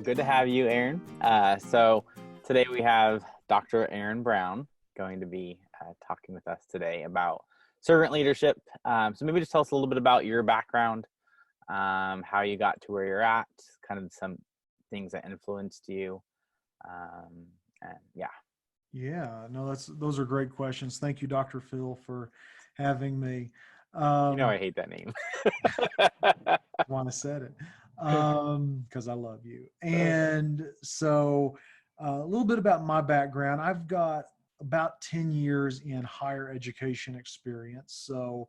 good to have you, Aaron. So today we have Dr. Aaron Brown going to be talking with us today about servant leadership. So maybe just tell us a little bit about your background, how you got to where you're at, kind of some things that influenced you. And yeah. Yeah, no, those are great questions. Thank you, Dr. Phil, for having me. I hate that name. Want to said it because I love you. And so, a little bit about my background. I've got about 10 years in higher education experience. So,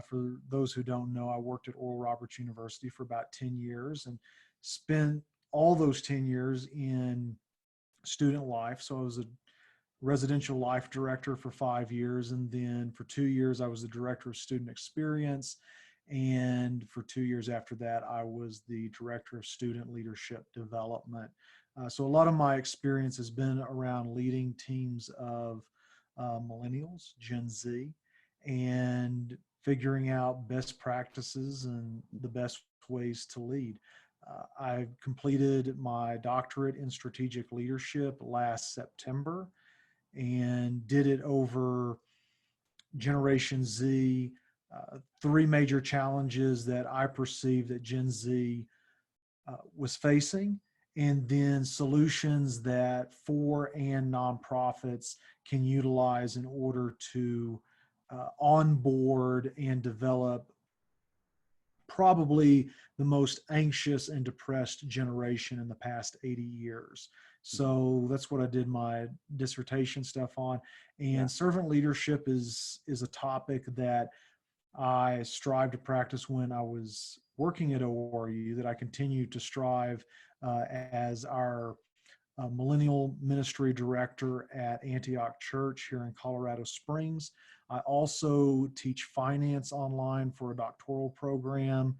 for those who don't know, I worked at Oral Roberts University for about 10 years and spent all those 10 years in student life. So, I was a residential life director for 5 years. And then for 2 years, I was the director of student experience. And for 2 years after that, I was the director of student leadership development. So a lot of my experience has been around leading teams of millennials, Gen Z, and figuring out best practices and the best ways to lead. I completed my doctorate in strategic leadership last September and did it over Generation Z. Three major challenges that I perceive that Gen Z was facing, and then solutions that for and nonprofits can utilize in order to onboard and develop probably the most anxious and depressed generation in the past 80 years. So that's what I did my dissertation stuff on. And servant leadership is a topic that I strive to practice when I was working at ORU, that I continue to strive as our millennial ministry director at Antioch Church here in Colorado Springs. I also teach finance online for a doctoral program,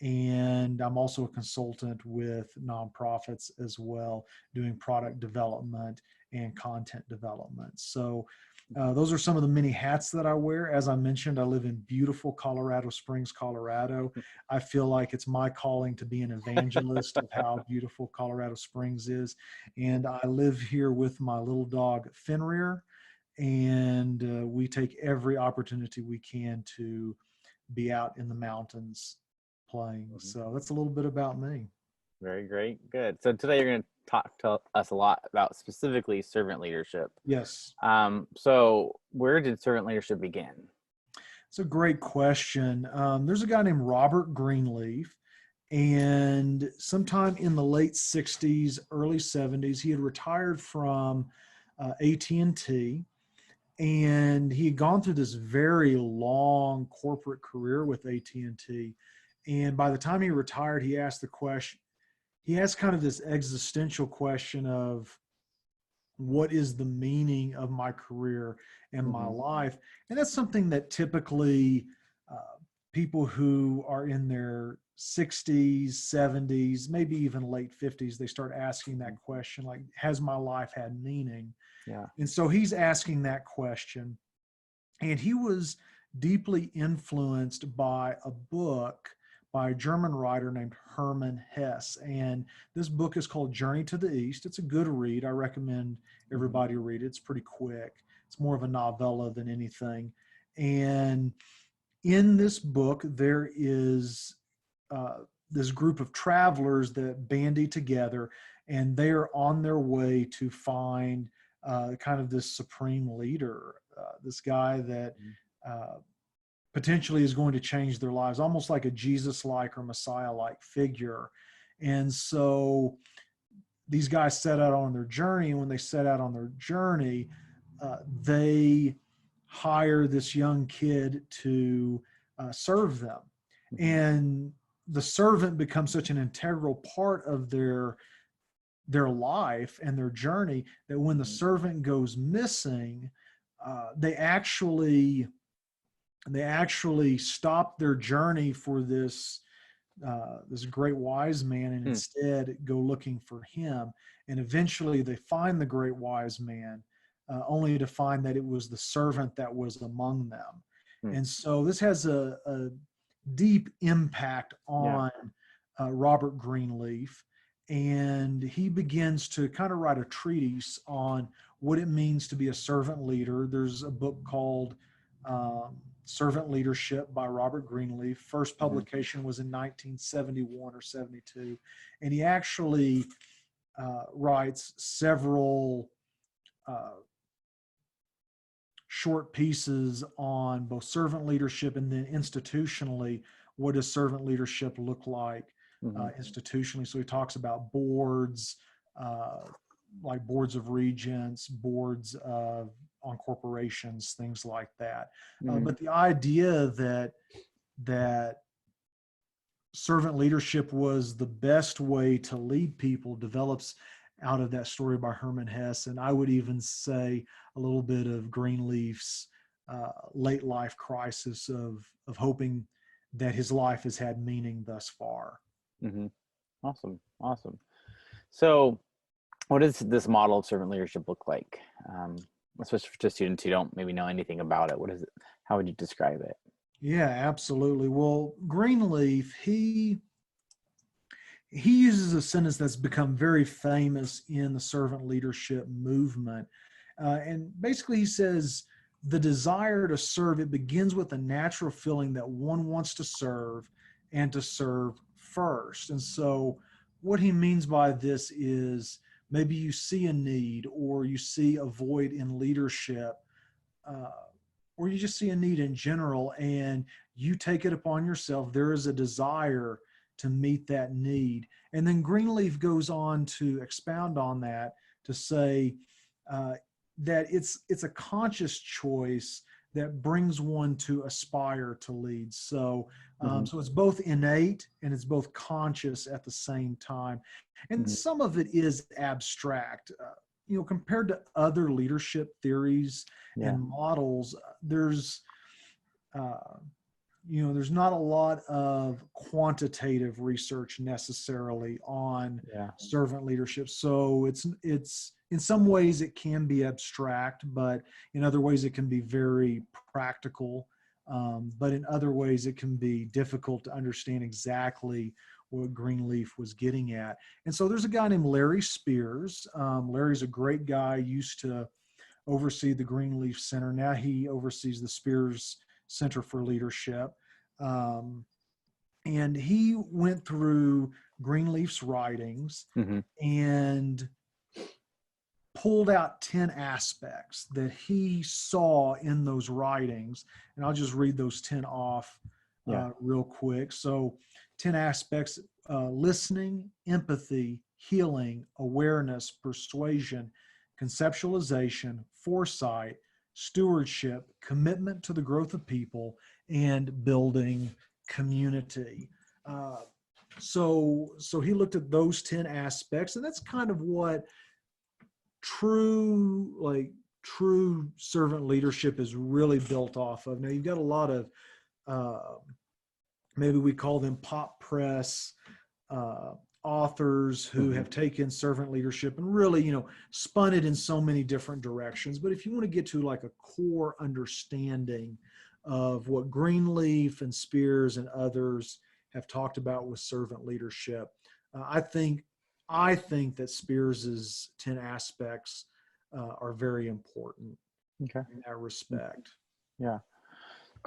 and I'm also a consultant with nonprofits as well, doing product development and content development. So those are some of the many hats that I wear. As I mentioned, I live in beautiful Colorado Springs, Colorado. I feel like it's my calling to be an evangelist of how beautiful Colorado Springs is. And I live here with my little dog, Fenrir, and we take every opportunity we can to be out in the mountains playing. So that's a little bit about me. Very great. Good. So today you're going to talk to us a lot about specifically servant leadership. Yes. So where did servant leadership begin? It's a great question. There's a guy named Robert Greenleaf, and sometime in the late 60s, early 70s, he had retired from AT&T, and he had gone through this very long corporate career with AT&T. And by the time he retired, he asked kind of this existential question of, what is the meaning of my career and my life? And that's something that typically people who are in their 60s, 70s, maybe even late 50s, they start asking that question, like, has my life had meaning? Yeah. And so he's asking that question. And he was deeply influenced by a book by a German writer named Hermann Hesse. And this book is called Journey to the East. It's a good read. I recommend everybody read it. It's pretty quick. It's more of a novella than anything. And in this book, there is this group of travelers that bandy together, and they are on their way to find kind of this supreme leader, this guy that potentially is going to change their lives, almost like a Jesus-like or Messiah-like figure. And so these guys set out on their journey, and when they set out on their journey, they hire this young kid to serve them. And the servant becomes such an integral part of their life and their journey that when the servant goes missing, they actually stop their journey for this great wise man, and instead go looking for him. And eventually they find the great wise man, only to find that it was the servant that was among them. And so this has a deep impact on Robert Greenleaf. and he begins to kind of write a treatise on what it means to be a servant leader. There's a book called Servant Leadership by Robert Greenleaf. First publication was in 1971 or 72. And he actually writes several short pieces on both servant leadership and then institutionally, what does servant leadership look like institutionally? So he talks about boards, like boards of regents, boards on corporations, things like that. But the idea that servant leadership was the best way to lead people develops out of that story by Herman Hesse. And I would even say a little bit of Greenleaf's late life crisis of hoping that his life has had meaning thus far. Awesome. So what does this model of servant leadership look like? Especially for students who don't maybe know anything about it. What is it? How would you describe it? Yeah, absolutely. Well, Greenleaf, he uses a sentence that's become very famous in the servant leadership movement. And basically he says, the desire to serve, it begins with a natural feeling that one wants to serve and to serve first. And so what he means by this is maybe you see a need or you see a void in leadership, or you just see a need in general and you take it upon yourself. There is a desire to meet that need. And then Greenleaf goes on to expound on that to say that it's a conscious choice that brings one to aspire to lead. So, so it's both innate and it's both conscious at the same time. And some of it is abstract. Compared to other leadership theories and models, there's not a lot of quantitative research necessarily on servant leadership. So it's in some ways it can be abstract, but in other ways it can be very practical. But in other ways it can be difficult to understand exactly what Greenleaf was getting at. And so there's a guy named Larry Spears. Larry's a great guy, used to oversee the Greenleaf Center. Now he oversees the Spears Center for Leadership. And he went through Greenleaf's writings and pulled out 10 aspects that he saw in those writings. And I'll just read those 10 off real quick. So 10 aspects: listening, empathy, healing, awareness, persuasion, conceptualization, foresight, stewardship, commitment to the growth of people, and building community. So he looked at those 10 aspects, and that's kind of what true servant leadership is really built off of. Now you've got a lot of maybe we call them pop press authors who have taken servant leadership and really, spun it in so many different directions. But if you want to get to like a core understanding of what Greenleaf and Spears and others have talked about with servant leadership, I think that Spears's 10 aspects are very important in that respect. Yeah.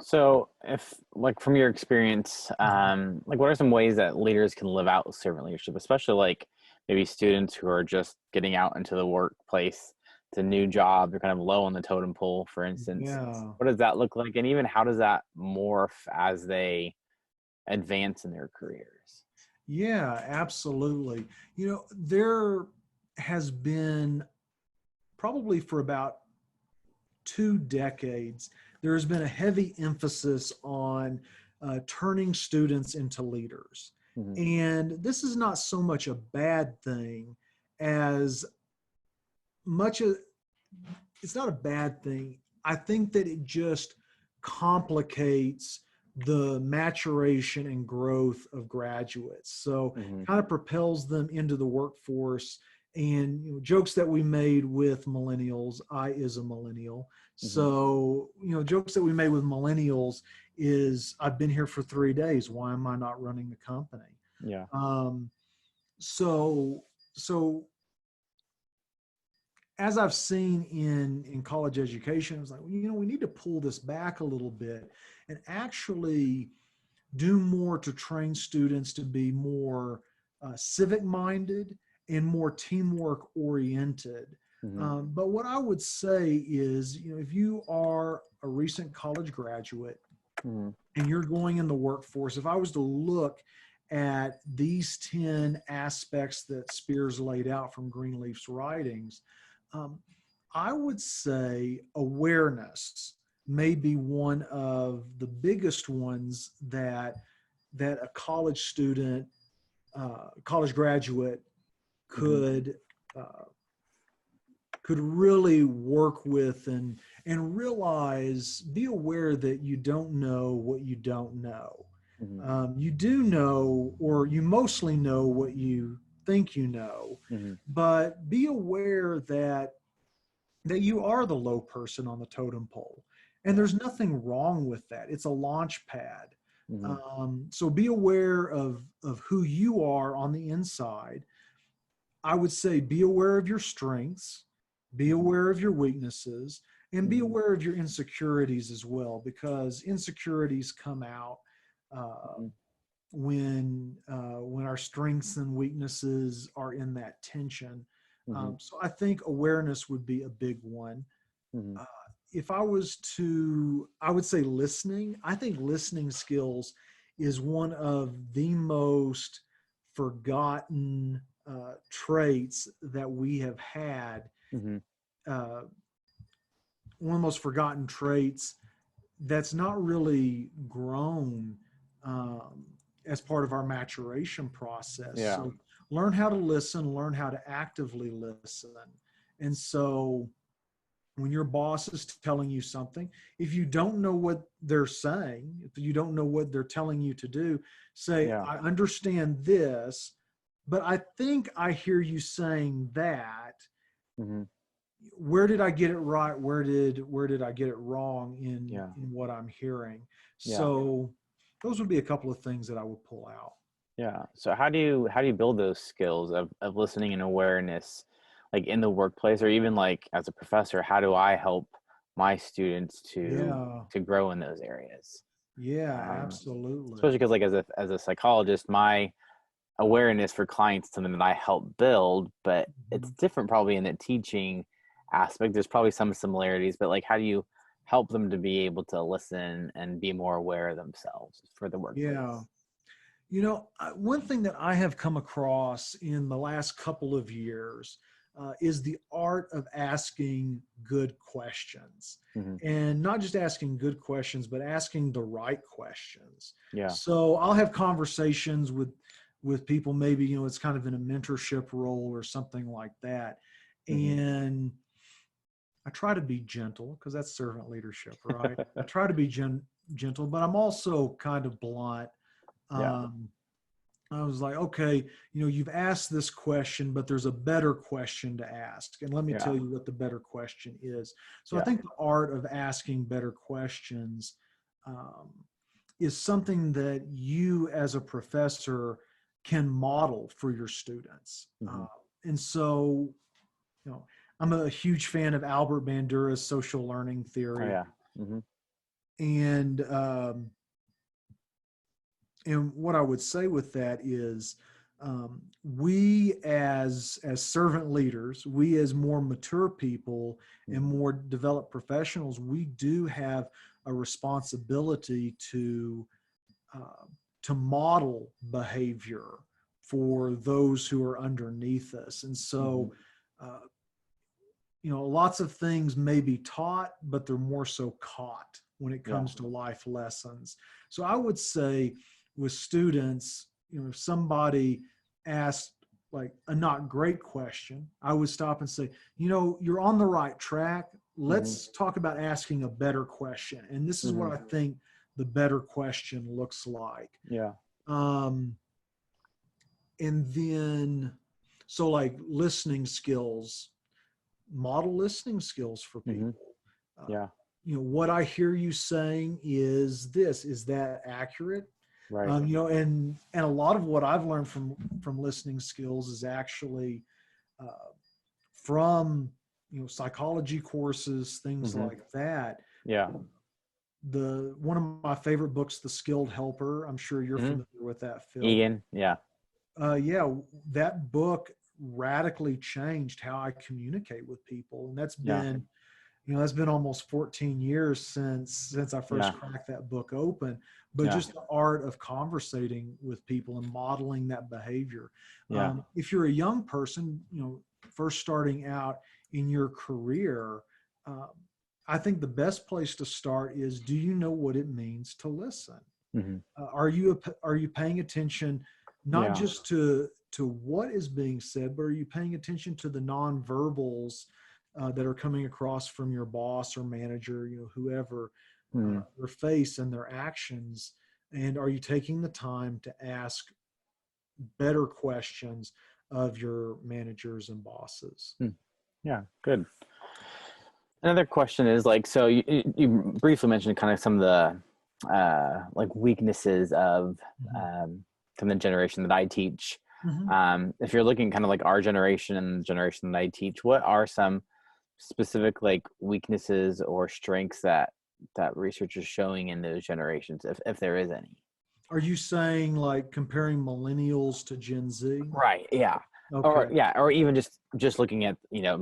So if, like, from your experience, what are some ways that leaders can live out servant leadership, especially like maybe students who are just getting out into the workplace, it's a new job, they're kind of low on the totem pole, for instance. What does that look like? And even how does that morph as they advance in their careers? Yeah, absolutely. There has been probably for about 2 decades, there has been a heavy emphasis on turning students into leaders. And this is not so much a bad thing as much as it's not a bad thing. I think that it just complicates the maturation and growth of graduates. So kind of propels them into the workforce. And jokes that we made with millennials, I is a millennial. So, jokes that we made with millennials is, I've been here for 3 days. Why am I not running the company? Yeah. So, so as I've seen in college education, I was like, well, we need to pull this back a little bit and actually do more to train students to be more civic minded and more teamwork oriented. Hmm. But what I would say is, if you are a recent college graduate Hmm. and you're going in the workforce, if I was to look at these 10 aspects that Spears laid out from Greenleaf's writings, um, I would say awareness may be one of the biggest ones that a college student, college graduate Hmm. could uh, could really work with and realize, be aware that you don't know what you don't know. Hmm. You do know, or you mostly know what you think you know, Hmm. but be aware that you are the low person on the totem pole. And Yeah. there's nothing wrong with that. It's a launch pad. Hmm. So be aware of who you are on the inside. I would say be aware of your strengths, be Hmm. aware of your weaknesses, and be Hmm. aware of your insecurities as well, because insecurities come out uh, Hmm. when our strengths and weaknesses are in that tension. Hmm. So I think awareness would be a big one. Hmm. Uh, if I was to, I would say listening. I think listening skills is one of the most forgotten traits that we have had. Hmm. Uh, One of the most forgotten traits that's not really grown um, as part of our maturation process. Yeah. So learn how to listen, learn how to actively listen. And so when your boss is telling you something, if you don't know what they're saying, if you don't know what they're telling you to do, say, Yeah. I understand this, but I think I hear you saying that. Hmm. Where did I get it right? Where did I get it wrong Yeah. in what I'm hearing? Yeah. So those would be a couple of things that I would pull out. Yeah. So how do you build those skills of listening and awareness, like in the workplace or even like as a professor? How do I help my students Yeah, to grow in those areas? yeah, Um, absolutely. Especially because like as a psychologist, my awareness for clients is something that I help build, but it's Mhm. different probably in the teaching aspect. There's probably some similarities, but like how do you help them to be able to listen and be more aware of themselves for the Yeah. workplace? One thing that I have come across in the last couple of years is the art of asking good questions. Hmm. And not just asking good questions, but asking the right questions. Yeah. So I'll have conversations with people, maybe, it's kind of in a mentorship role or something like that. Hmm. And I try to be gentle because that's servant leadership, right? I try to be gentle, but I'm also kind of blunt. Yeah. Um, I was like, okay, you've asked this question, but there's a better question to ask. And let me Yeah. tell you what the better question is. So I Yeah. think the art of asking better questions um, is something that you as a professor can model for your students. Hmm. And so, you know, I'm a huge fan of Albert Bandura's social learning Oh theory. yeah. Hmm. And and what I would say with that is, we as servant leaders, we as more mature people and Hmm. more developed professionals, we do have a responsibility uh, to model behavior for those who are underneath us. And Hmm. so, uh, lots of things may be taught, but they're more so caught when it Yeah. comes to life lessons. So I would say with students, if somebody asked like a not great question, I would stop and say, you're on the right track. Hmm. Let's talk about asking a better question. And this is Hmm. what I think the better question looks like. Yeah. Um, and then, so like listening skills, model listening skills for Hmm. people. Uh, Yeah. what I hear you saying is this, is that accurate? Right. And a lot of what I've learned from listening skills is actually uh, from psychology courses, things Hmm. like that. Yeah. The one of my favorite books, The Skilled Helper. I'm sure you're Hmm. familiar with that, Phil. Egan. Yeah. Yeah, that book radically changed how I communicate with people, and Yeah. that's been almost 14 years since I first Yeah. cracked that book open. But Yeah. just the art of conversating with people and modeling that behavior. Yeah. If you're a young person, first starting out in your career, um, I think the best place to start is: do you know what it means to listen? Hmm. Are you paying attention not Yeah. just to what is being said, but are you paying attention to the nonverbals that are coming across from your boss or manager, whoever, Hmm. their face and their actions? And are you taking the time to ask better questions of your managers and bosses? Yeah. Good. Another question is like, so you briefly mentioned kind of some of the like weaknesses of Mhm. um, from the generation that I teach. Mhm. If you're looking kind of like our generation and the generation that I teach, what are some specific like weaknesses or strengths that research is showing in those generations, if there is any? Are you saying like comparing millennials to Gen Z? Right. Yeah. Or Okay. yeah, or even just looking at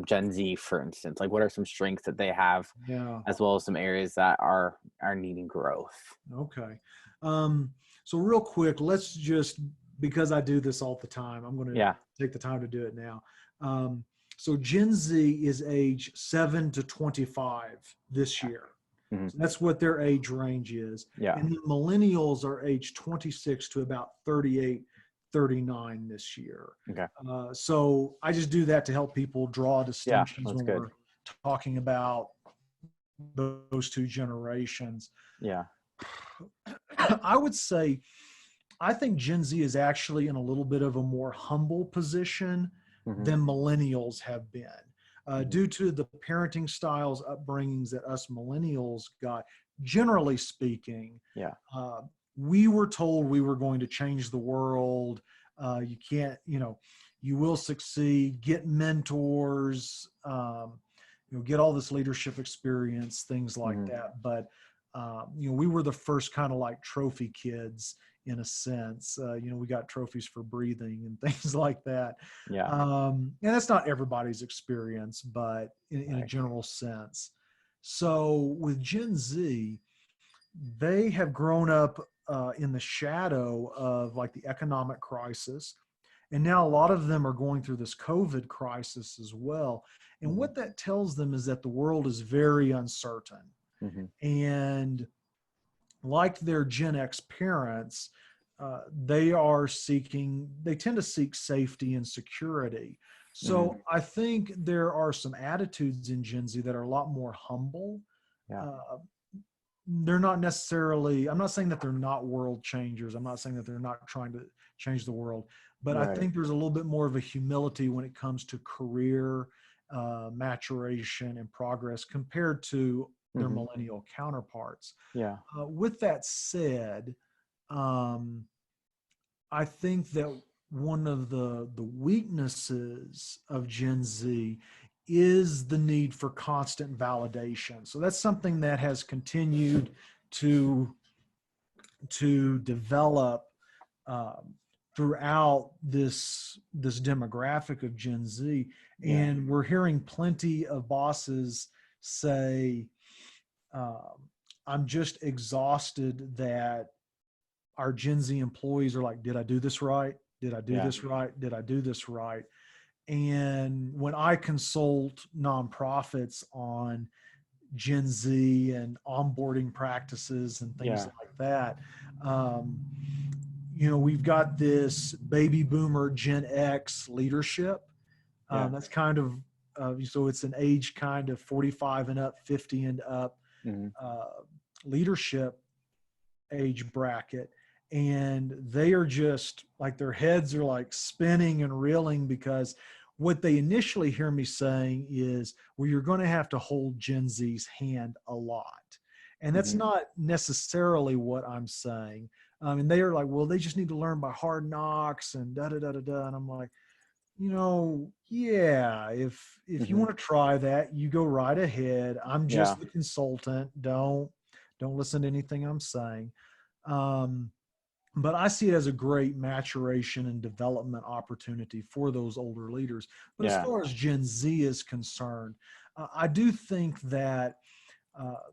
Gen Z, for instance, like what are some strengths that they have, Yeah. as well as some areas that are needing growth. Okay. So real quick, let's just, because I do this all the time, I'm going to Yeah. take the time to do it now. Um, so Gen Z is age 7 to 25 this year. Hmm. So that's what their age range is. Yeah. And the millennials are age 26 to about 38, 39 this year. Okay. So I just do that to help people draw Yeah, distinctions that's when good. we're talking about those two generations. Yeah. I would say I think Gen Z is actually in a little bit of a more humble position Hmm. than millennials have been, Hmm. due to the parenting styles, upbringings that us millennials got. Generally speaking, Yeah. uh, we were told we were going to change the world. You can't, you will succeed. Get mentors. Get all this leadership experience, things like Hmm. that. But we were the first kind of like trophy kids in a sense. We got trophies for breathing and things like that. Yeah. And that's not everybody's experience, but in a Right. general sense. So with Gen Z, they have grown up in the shadow of like the economic crisis. And now a lot of them are going through this COVID crisis as well. And Hmm. what that tells them is that the world is very uncertain. Hmm. And like their Gen X parents, they tend to seek safety and security. Hmm. So I think there are some attitudes in Gen Z that are a lot more humble. Yeah. Uh, they're not necessarily, I'm not saying that they're not world changers. I'm not saying that they're not trying to change the world, but I Right. think there's a little bit more of a humility when it comes to career maturation and progress compared to their Hmm. millennial counterparts. Yeah. With that said, um, I think that one of the weaknesses of Gen Z is the need for constant validation. So that's something that has continued to develop um, throughout this demographic of Gen Z, Yeah. and we're hearing plenty of bosses say, um, "I'm just exhausted that our Gen Z employees are like, did I do this right? Did I do Yeah. this right? Did I do this right?" And when I consult nonprofits on Gen Z and onboarding practices and things Yeah. like that, um, we've got this baby boomer Gen X leadership. Yeah. That's kind of, so it's an age kind of 45 and up, 50 and up Hmm. uh, leadership age bracket, and they are just like, their heads are like spinning and reeling, because what they initially hear me saying is, well, you're going to have to hold Gen Z's hand a lot. And that's Hmm. not necessarily what I'm saying. And they are like, well, they just need to learn by hard knocks and da da da da da. And I'm like, yeah, if you Hmm. want to try that, you go right ahead. I'm Yeah. just the consultant. Don't listen to anything I'm saying. Um, but I see it as a great maturation and development opportunity for those older leaders. But as Yeah. far as Gen Z is concerned, I do think that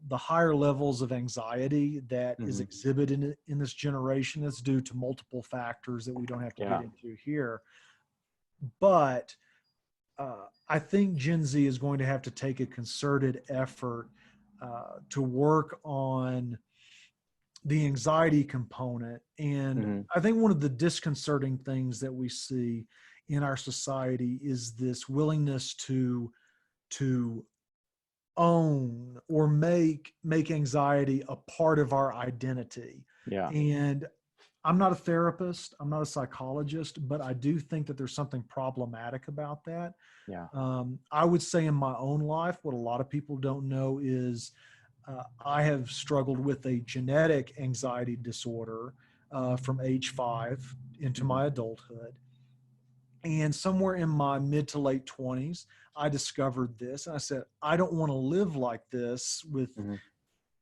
the higher levels of anxiety that is Hmm. exhibited in this generation is due to multiple factors that we don't have to get Yeah. into here. But I think Gen Z is going to have to take a concerted effort to work on the anxiety component. And Hmm. I think one of the disconcerting things that we see in our society is this willingness to own or make anxiety a part of our identity. Yeah. And I'm not a therapist, I'm not a psychologist, but I do think that there's something problematic about that. Yeah. I would say in my own life, what a lot of people don't know is I have struggled with a genetic anxiety disorder from age 5 into Hmm. my adulthood. And somewhere in my mid to late 20s, I discovered this. And I said, I don't want to live like this Hmm.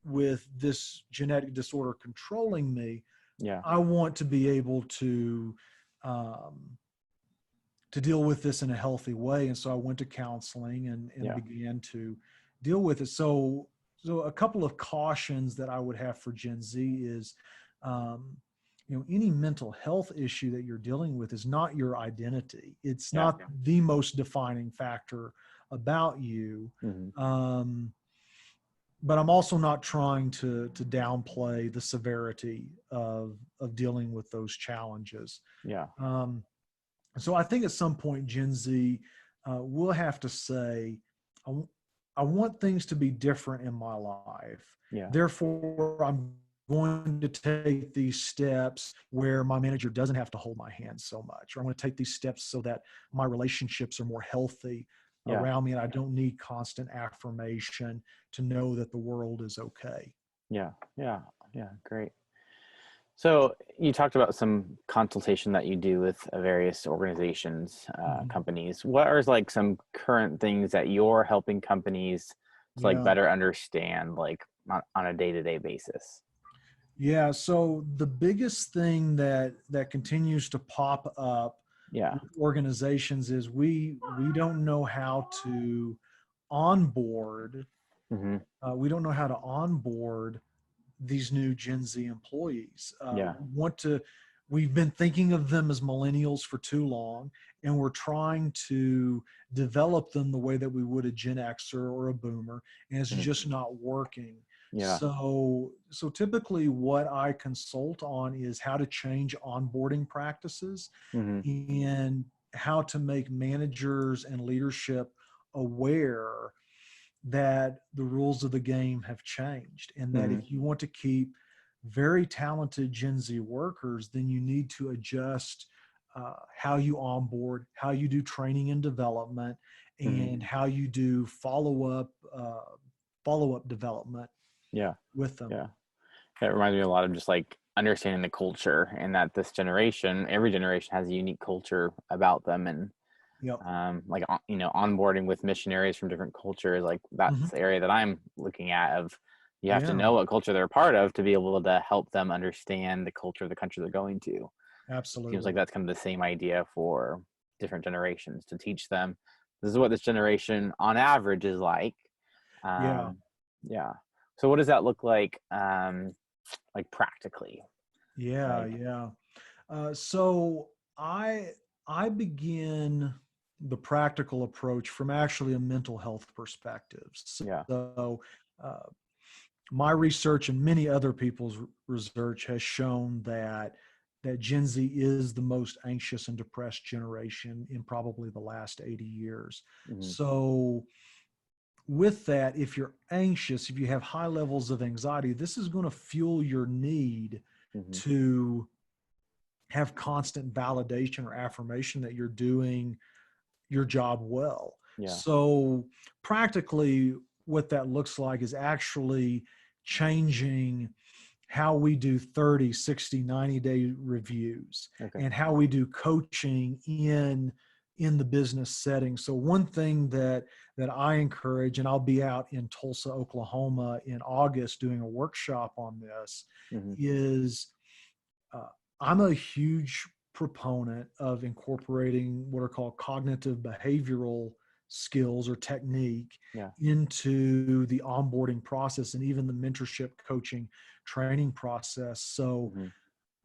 with this genetic disorder controlling me. Yeah. I want to be able um, to deal with this in a healthy way. And so I went to counseling and Yeah. began to deal with it. So a couple of cautions that I would have for Gen Z is, um, any mental health issue that you're dealing with is not your identity. It's Yeah. not the most defining factor about you. Hmm. Um, but I'm also not trying to downplay the severity of dealing with those challenges. Yeah. Um, so I think at some point Gen Z will have to say, I, w- I want things to be different in my life. Yeah. Therefore, I'm going to take these steps where my manager doesn't have to hold my hand so much, or I'm going to take these steps so that my relationships are more healthy Yeah. around me and I don't need constant affirmation to know that the world is okay. Yeah. Yeah. Yeah. Great. So you talked about some consultation that you do with various organizations, Mhm. companies. What are like some current things that you're helping companies to like Yeah. better understand, like on a day-to-day basis? Yeah, so the biggest thing that continues to pop up Yeah. with organizations is we don't know how to onboard. Hmm. We don't know how to onboard these new Gen Z employees. Yeah. We've been thinking of them as millennials for too long, and we're trying to develop them the way that we would a Gen Xer or a Boomer, and it's Hmm. just not working. Yeah. So typically what I consult on is how to change onboarding practices Hmm. and how to make managers and leadership aware that the rules of the game have changed, and that Hmm. if you want to keep very talented Gen Z workers, then you need to adjust how you onboard, how you do training and development, Hmm. and how you do follow up development Yeah. with them. Yeah. That reminds me a lot of just like understanding the culture, and that this generation, every generation has a unique culture about them. And Yep. like onboarding with missionaries from different cultures, like that's Hmm. the area that I'm looking at. Of you have to Yeah, know what culture they're a part of to be able to help them understand the culture of the country they're going to. Seems like absolutely. that's kind of the same idea for different generations, to teach them this is what this generation on average is like. Yeah, Yeah. So what does that look like practically? yeah, Like, yeah. So I begin the practical approach from actually a mental health perspective. yeah. So uh, my research and many other people's research has shown that Gen Z is the most anxious and depressed generation in probably the last 80 years. Hmm. So with that, if you're anxious, if you have high levels of anxiety, this is going to fuel your need Hmm. to have constant validation or affirmation that you're doing your job well. Yeah. So, practically, what that looks like is actually changing how we do 30, 60, 90-day reviews, Okay. and how we do coaching in the business setting. So one thing that I encourage, and I'll be out in Tulsa, Oklahoma in August doing a workshop on this, Mm-hmm. is uh, I'm a huge proponent of incorporating what are called cognitive behavioral skills or technique Yeah. into the onboarding process and even the mentorship coaching training process. So Mm-hmm.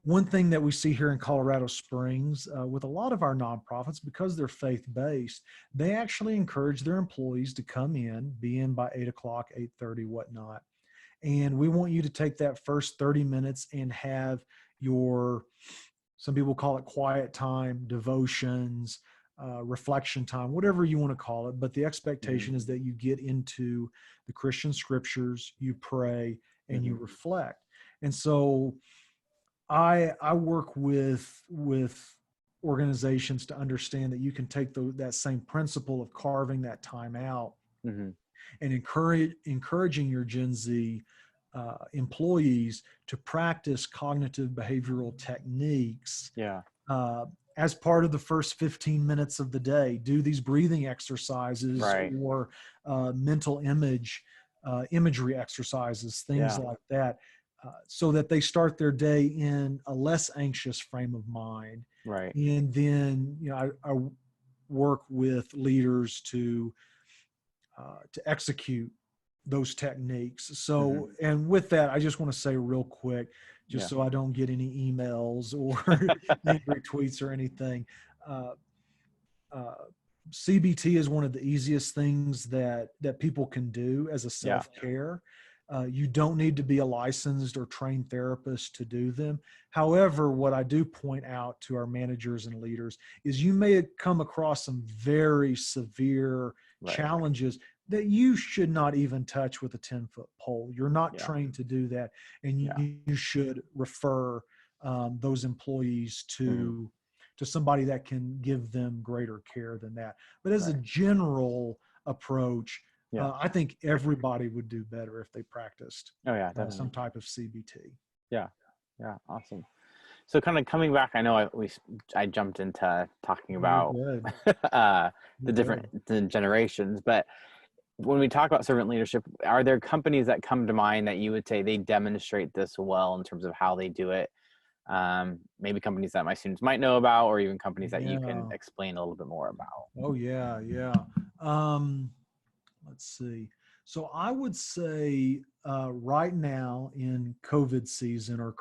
one thing that we see here in Colorado Springs with a lot of our nonprofits, because they're faith-based, they actually encourage their employees to come in, be in by 8 o'clock, 8:30, whatnot. And we want you to take that first 30 minutes and have your, some people call it quiet time, devotions, reflection time, whatever you want to call it. But the expectation is that you get into the Christian scriptures, you pray, and you Mm-hmm. reflect. And so I work with organizations to understand that you can take that same principle of carving that time out Mm-hmm. and encouraging your Gen Z employees to practice cognitive behavioral techniques Yeah. uh, as part of the first 15 minutes of the day. Do these breathing exercises Right. or mental imagery exercises, things Yeah. like that, so that they start their day in a less anxious frame of mind. Right. And then, I work with leaders to execute those techniques. Mm-hmm. So, and with that, I just want to say real quick, just Yeah. so I don't get any emails or angry tweets or anything. Uh, uh, CBT is one of the easiest things that people can do as a Yeah. self-care. You don't need to be a licensed or trained therapist to do them. However, what I do point out to our managers and leaders is you may come across some very severe Right. challenges that you should not even touch with a 10-foot pole. You're not Yeah. trained to do that, and Yeah. you should refer those employees Mm-hmm. to somebody that can give them greater care than that. But as a Right. general approach, Yeah. I think everybody would do better if they practiced Oh yeah, some definitely. type of CBT. Yeah. Yeah. Awesome. So kind of coming back, I know I jumped into talking You're about good. the You're different good. the generations, but when we talk about servant leadership, are there companies that come to mind that you would say they demonstrate this well in terms of how they do it? Maybe companies that my students might know about, or even companies that you can Yeah. explain a little bit more about. Oh yeah. Yeah. Um, let's see. So I would say right now in COVID season or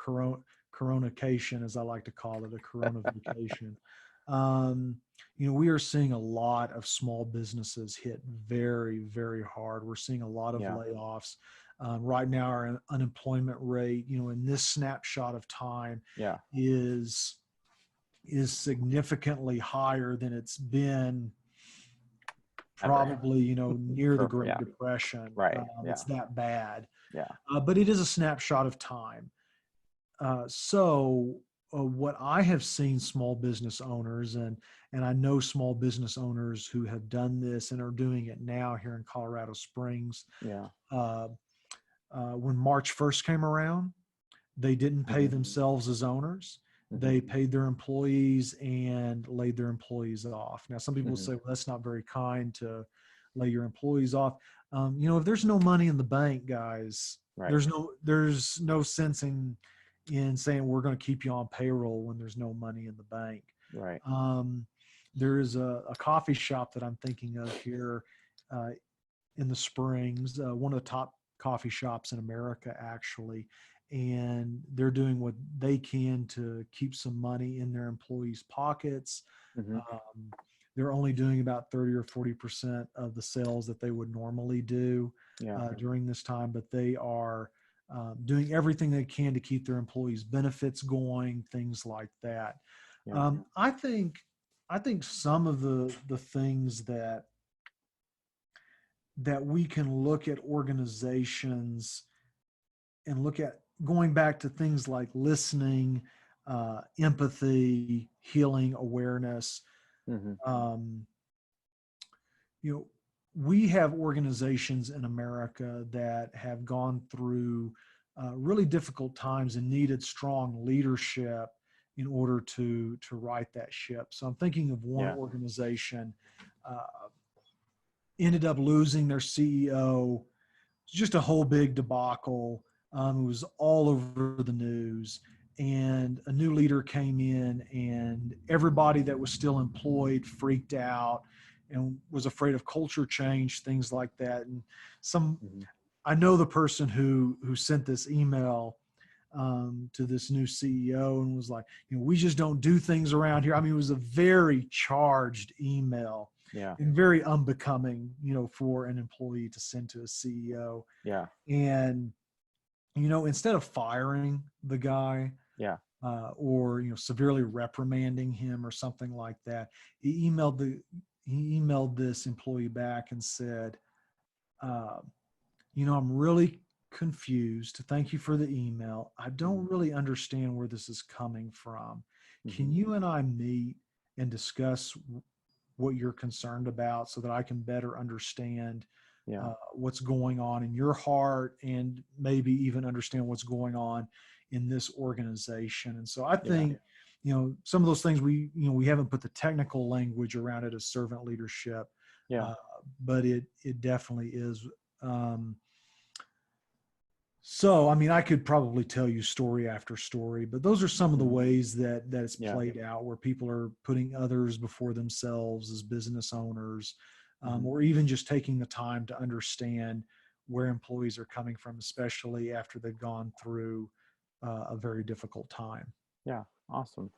coronacation, as I like to call it, a corona vacation, um, we are seeing a lot of small businesses hit very, very hard. We're seeing a lot of Yeah. layoffs. Right now, our unemployment rate, in this snapshot of time, Yeah. is significantly higher than it's been Ever. probably near the Great Yeah. Depression. Right. Yeah. It's that bad, Yeah. but it is a snapshot of time. So what I have seen small business owners, and I know small business owners who have done this and are doing it now here in Colorado Springs. Yeah. uh, when March 1st came around, they didn't pay Mm-hmm. themselves as owners. Mm-hmm. They paid their employees and laid their employees off. Now, some people will Mm-hmm. say, well, that's not very kind to lay your employees off. If there's no money in the bank, guys, Right. there's no sense in saying we're going to keep you on payroll when there's no money in the bank. Right. There is a coffee shop that I'm thinking of here uh, in the Springs, one of the top coffee shops in America, actually. And they're doing what they can to keep some money in their employees' pockets. Mm-hmm. They're only doing about 30 or 40% of the sales that they would normally do Yeah. during this time, but they are doing everything they can to keep their employees' benefits going, things like that. Yeah. I think some of the things that we can look at organizations and look at going back to things like listening, empathy, healing, awareness. Mm-hmm. Um, we have organizations in America that have gone through really difficult times and needed strong leadership in order to right that ship. So I'm thinking of one Yeah. organization ended up losing their CEO. Just a whole big debacle. It was all over the news, and a new leader came in, and everybody that was still employed freaked out and was afraid of culture change, things like that. And Mm-hmm. I know the person who sent this email to this new CEO and was like, we just don't do things around here. I mean, it was a very charged email Yeah. and very unbecoming, for an employee to send to a CEO. Yeah. And, instead of firing the guy, Yeah. or, severely reprimanding him or something like that, he emailed this employee back and said, I'm really confused. Thank you for the email. I don't really understand where this is coming from. Can Mm-hmm. you and I meet and discuss what you're concerned about so that I can better understand Yeah. what's going on in your heart and maybe even understand what's going on in this organization? And so I Yeah. think, some of those things we haven't put the technical language around it as servant leadership, Yeah. but it definitely is. So, I mean, I could probably tell you story after story, but those are some of the Mhm. ways that it's Yeah. played out, where people are putting others before themselves as business owners, Mhm. or even just taking the time to understand where employees are coming from, especially after they've gone through a very difficult time. Yeah. Awesome.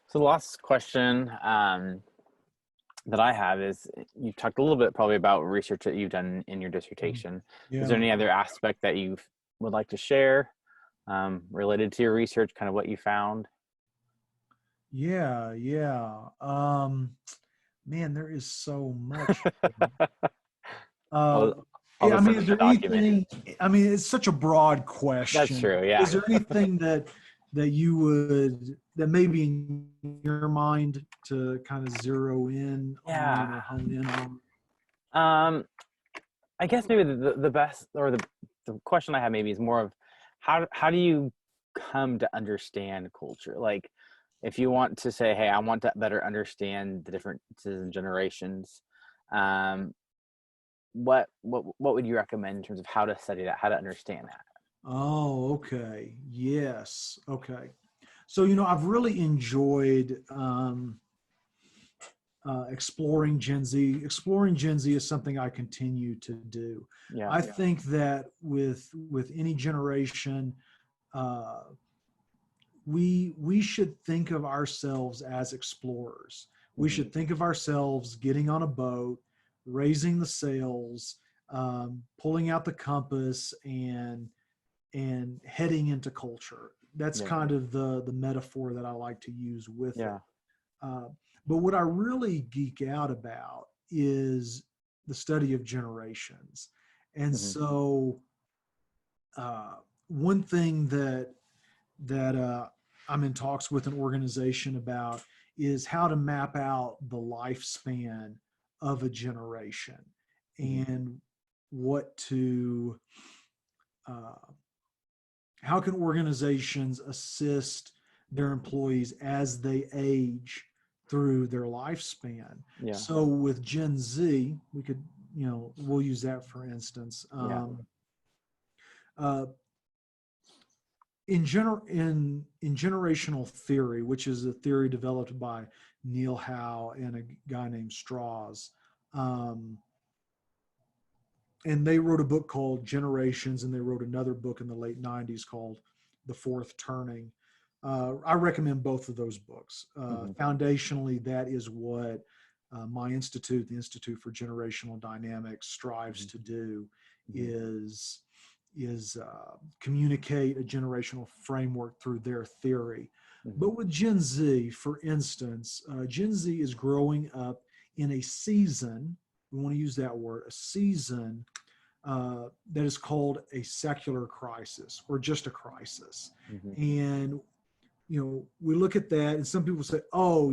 So the last question that I have is, you've talked a little bit probably about research that you've done in your Mm. dissertation. Is Yeah. there any other aspect that you would like to share related to your research, kind of what you found? Yeah. Yeah. Man, there is so much. Uh, I'll, I'll yeah, I just mean, send is you the there document. anything? I mean, it's such a broad That's question. true. Yeah. Is there anything that you would that maybe in your mind to kind of zero in on Yeah. or hone in on? Um, I guess maybe the best, or the question I have maybe is more of, how do you come to understand culture? Like, if you want to say, hey, I want to better understand the differences in generations, um, what would you recommend in terms of how to study that, how to understand that? Oh, okay. Yes. Okay. So, I've really enjoyed exploring Gen Z. Exploring Gen Z is something I continue to do. Yeah. I think that with any generation, uh, we should think of ourselves as explorers. We Hmm. should think of ourselves getting on a boat, raising the sails, pulling out the compass, and heading into culture. That's Yeah. kind of the metaphor that I like to use with it. Yeah. Uh, but what I really geek out about is the study of generations. And Hmm. so, one thing that I'm in talks with an organization about is how to map out the lifespan of a generation Hmm. and what to uh, how can organizations assist their employees as they age through their lifespan. Yeah. So with Gen Z, we could, we'll use that for instance. Yeah. Uh, in generational theory, which is a theory developed by Neil Howe and a guy named Strauss, um, and they wrote a book called Generations, and they wrote another book in the late '90s called The Fourth Turning. I recommend both of those books. Hmm. Foundationally, that is what my institute, the Institute for Generational Dynamics, strives to do, Hmm. is communicate a generational framework through their theory. Hmm. But with Gen Z, for instance, Gen Z is growing up in a season, we want to use that word, a season that is called a secular crisis or just a crisis. Hmm. And, we look at that and some people say, oh,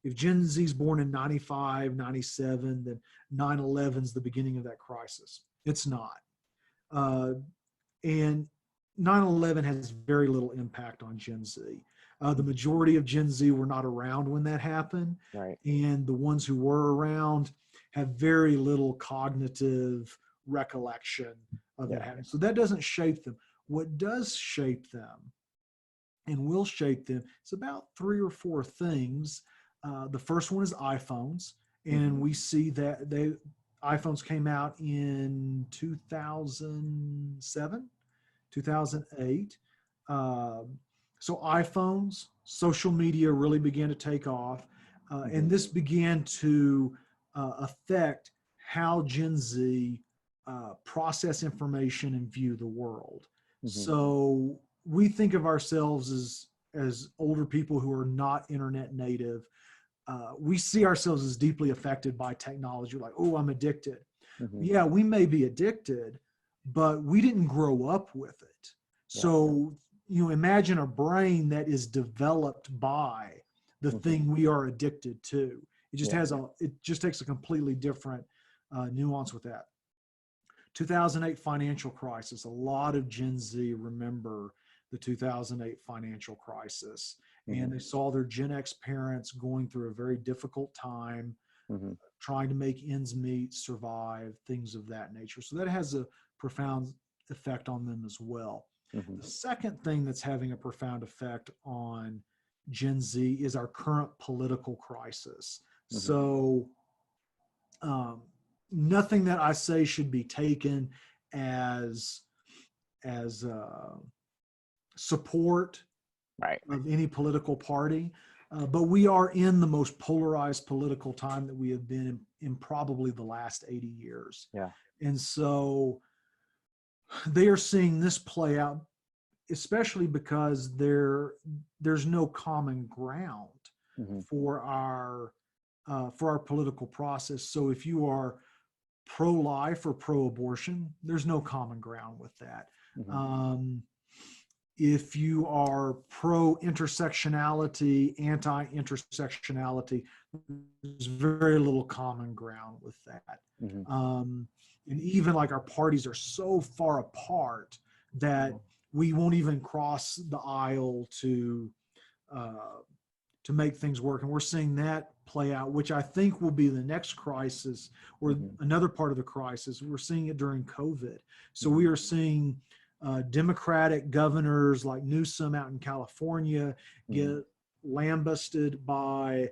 if Gen Z is born in 95, 97, then 9/11 is the beginning of that crisis. It's not. And 9/11 has very little impact on Gen Z. The majority of Gen Z were not around when that happened, Right. and the ones who were around have very little cognitive recollection of that Yeah. happening. So that doesn't shape them. What does shape them and will shape them is about three or four things. The first one is iPhones, and we see that iPhones came out in 2007, 2008. So iPhones, social media really began to take off, and this began to affect how Gen Z process information and view the world. Mm-hmm. So we think of ourselves as older people who are not internet native. We see ourselves as deeply affected by technology. Like, oh, I'm addicted. Mm-hmm. Yeah, we may be addicted, but we didn't grow up with it. So, imagine a brain that is developed by the thing we are addicted to. It just it just takes a completely different nuance with that. 2008 financial crisis. A lot of Gen Z remember the 2008 financial crisis, and they saw their Gen X parents going through a very difficult time, trying to make ends meet, survive, things of that nature. So that has a profound effect on them as well. The second thing that's having a profound effect on Gen Z is our current political crisis. So nothing that I say should be taken as support of any political party. But we are in the most polarized political time that we have been in probably the last 80 years. Yeah. And so they are seeing this play out, especially because there's no common ground for our political process. So if you are pro-life or pro-abortion, there's no common ground with that. If you are pro-intersectionality, anti-intersectionality, there's very little common ground with that. And even like our parties are so far apart that we won't even cross the aisle to make things work. And we're seeing that play out, which I think will be the next crisis or another part of the crisis. We're seeing it during COVID. So we are seeing Democratic governors like Newsom out in California get lambasted by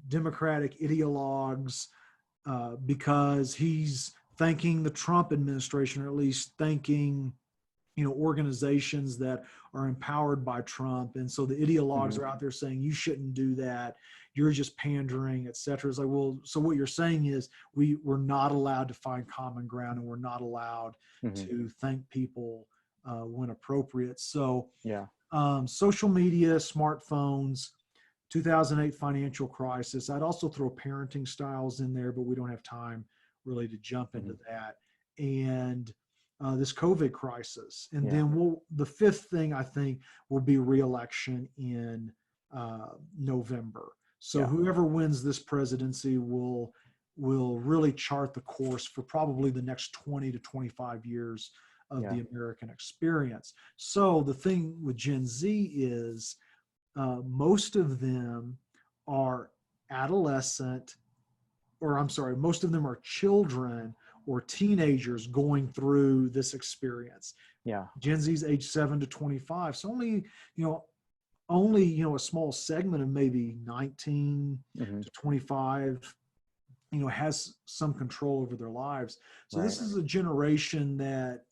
Democratic ideologues because he's thanking the Trump administration, or at least thanking organizations that are empowered by Trump. And so the ideologues are out there saying, you shouldn't do that. You're just pandering, et cetera. It's like, well, so what you're saying is we're not allowed to find common ground, and we're not allowed to thank people when appropriate. So social media, smartphones, 2008 financial crisis. I'd also throw parenting styles in there, but we don't have time really to jump into that. And this COVID crisis. And then the fifth thing I think will be re-election in November. So whoever wins this presidency will really chart the course for probably the next 20 to 25 years of the American experience. So the thing with Gen Z is most of them are adolescent, or I'm sorry, most of them are children or teenagers going through this experience. Gen Z's age 7 to 25. So only a small segment of maybe 19 to 25, has some control over their lives. So this is a generation that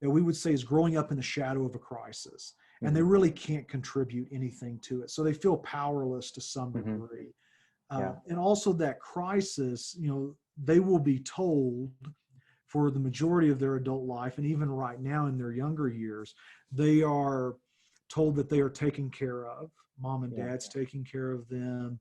we would say is growing up in the shadow of a crisis, and they really can't contribute anything to it. So they feel powerless to some degree. And also that crisis, they will be told for the majority of their adult life, and even right now in their younger years, they are told that they are taken care of. Mom and dad's taking care of them.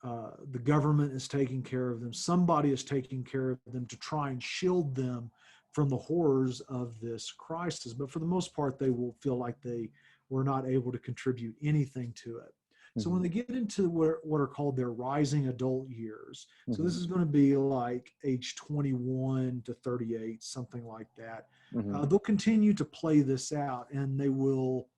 The government is taking care of them. Somebody is taking care of them to try and shield them from the horrors of this crisis. But for the most part, they will feel like they were not able to contribute anything to it. So when they get into what are called their rising adult years, so this Mhm. is going to be like age 21 to 38, something like that. Mhm. They'll continue to play this out, and they will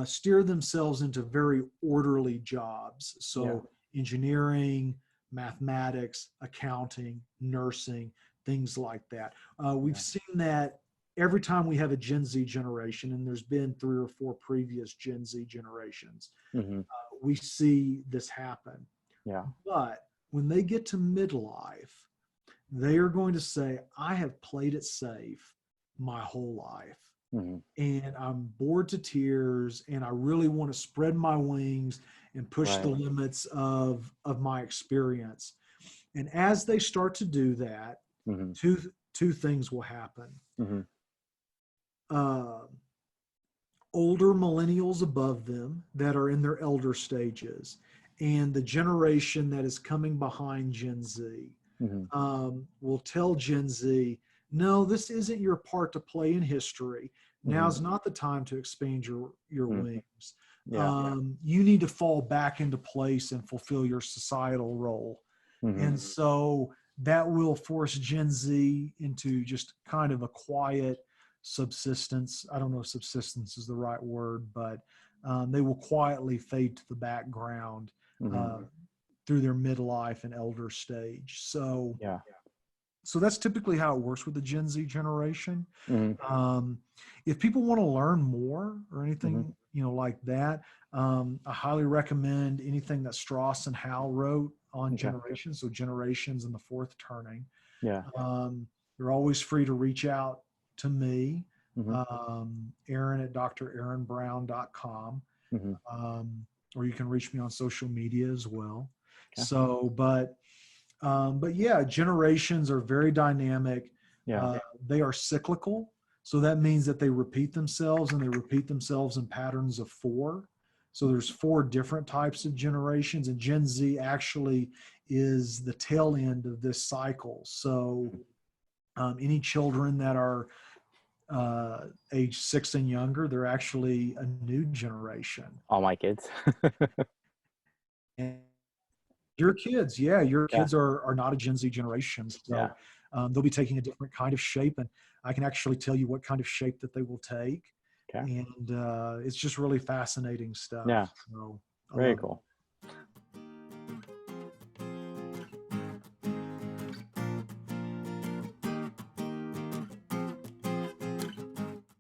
steer themselves into very orderly jobs. Yeah. So engineering, mathematics, accounting, nursing, things like that. We've Yeah. seen that every time we have a Gen Z generation, and there's been 3 or 4 previous Gen Z generations, Mhm. we see this happen. Yeah. But when they get to midlife, they are going to say, I have played it safe my whole life, Mhm. and I'm bored to tears, and I really want to spread my wings and push the Right. limits of my experience. And as they start to do that, Mhm. two things will happen. Mhm. Uh, Older millennials above them that are in their elder stages, and the generation that is coming behind Gen Z Mhm. will tell Gen Z, no, this isn't your part to play in history. Mhm. Now's not the time to expand your Mhm. wings. Yeah. You need to fall back into place and fulfill your societal role. Mhm. And so that will force Gen Z into just kind of a quiet subsistence. I don't know if subsistence is the right word, but they will quietly fade to the background Mhm. uh, through their midlife and elder stage. Yeah. So that's typically how it works with the Gen Z generation. Mhm. Um, if people want to learn more or Mhm. anything, like that, I highly recommend anything that Strauss and Howe wrote on Okay. generations. So generations and the fourth turning. Yeah. You're always free to reach out to me, Mhm. Aaron at draaronbrown.com, Mhm. um, or you can reach me on social media as well. Okay. So, but yeah, generations are very dynamic. Yeah. They are cyclical. So that means that they repeat themselves, and they repeat themselves in patterns of 4. So there's 4 different types of generations, and Gen Z actually is the tail end of this cycle. So any children that are age 6 and younger, they're actually a new generation. All my kids. And your kids, yeah, your Yeah. kids are not a Gen Z generation. Yeah. So they'll be taking a different kind of shape, and I can actually tell you what kind of shape that they will take. Okay. And it's just really fascinating Yeah. stuff. So I Very love it. cool.